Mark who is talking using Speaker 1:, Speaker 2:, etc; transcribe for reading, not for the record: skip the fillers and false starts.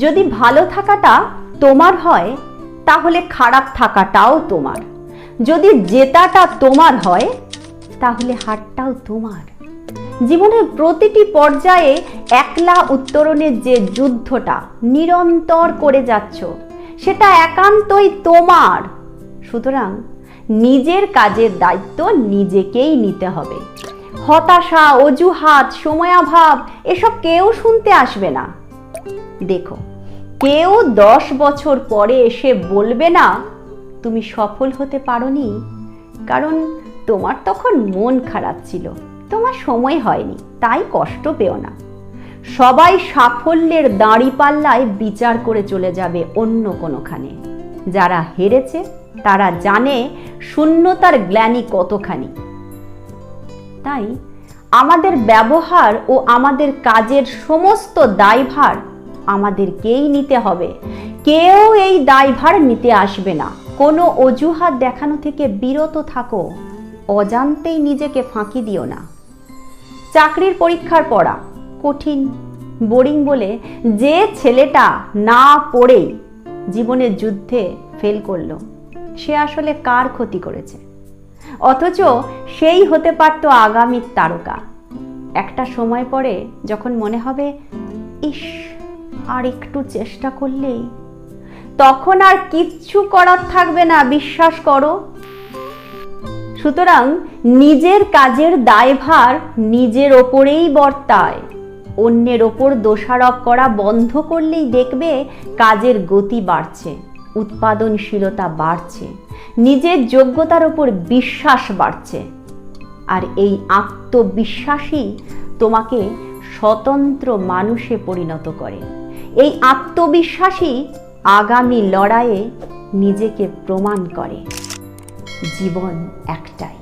Speaker 1: যদি ভালো থাকাটা তোমার হয় তাহলে খারাপ থাকাটাও তোমার। যদি জেতাটা তোমার হয় তাহলে হারটাও তোমার। জীবনের প্রতিটি পর্যায়ে একলা উত্তরণের যে যুদ্ধটা নিরন্তর করে যাচ্ছ সেটা একান্তই তোমার। সুতরাং নিজের কাজের দায়িত্ব নিজেকেই নিতে হবে। হতাশা, অজুহাত, সময়াভাব এসব কেউ শুনতে আসবে না। দেখো, কেউ 10 বছর পরে এসে বলবে না তুমি সফল হতে পারোনি, কারণ তোমার তখন মন খারাপ ছিল, তোমার সময় হয়নি, তাই কষ্ট পেও না। সবাই সাফল্যের দাঁড়িপাল্লায় বিচার করে চলে যাবে অন্য কোনোখানে। যারা হেরেছে তারা জানে শূন্যতার গ্লানি কতখানি। তাই আমাদের ব্যবহার ও আমাদের কাজের সমস্ত দায়ভার আমাদেরকেই নিতে হবে। কেউ এই দায়ভার নিতে আসবে না। কোনো অজুহাত দেখানো থেকে বিরত থাকো, অজান্তেই নিজেকে ফাঁকি দিও না। চাকরির পরীক্ষার পড়া কঠিন, বোরিং বলে যে ছেলেটা না পড়েই জীবনের যুদ্ধে ফেল করলো, সে আসলে কার ক্ষতি করেছে? অথচ সেই হতে পারত আগামীর তারকা। একটা সময় পরে যখন মনে হবে ইস, আর একটু চেষ্টা করলেই, তখন আর কিচ্ছু করার থাকবে না, বিশ্বাস করো। সুতরাং নিজের কাজের দায়ভার নিজের ওপরেই বর্তায়। অন্যের ওপর দোষারোপ করা বন্ধ করলেই দেখবে কাজের গতি বাড়ছে, উৎপাদনশীলতা বাড়ছে, নিজের যোগ্যতার উপর বিশ্বাস বাড়ছে। আর এই আত্মবিশ্বাসই তোমাকে স্বতন্ত্র মানুষে পরিণত করে। এই আত্মবিশ্বাসই আগামী লড়াইয়ে নিজেকে প্রমাণ করে। জীবন একটাই।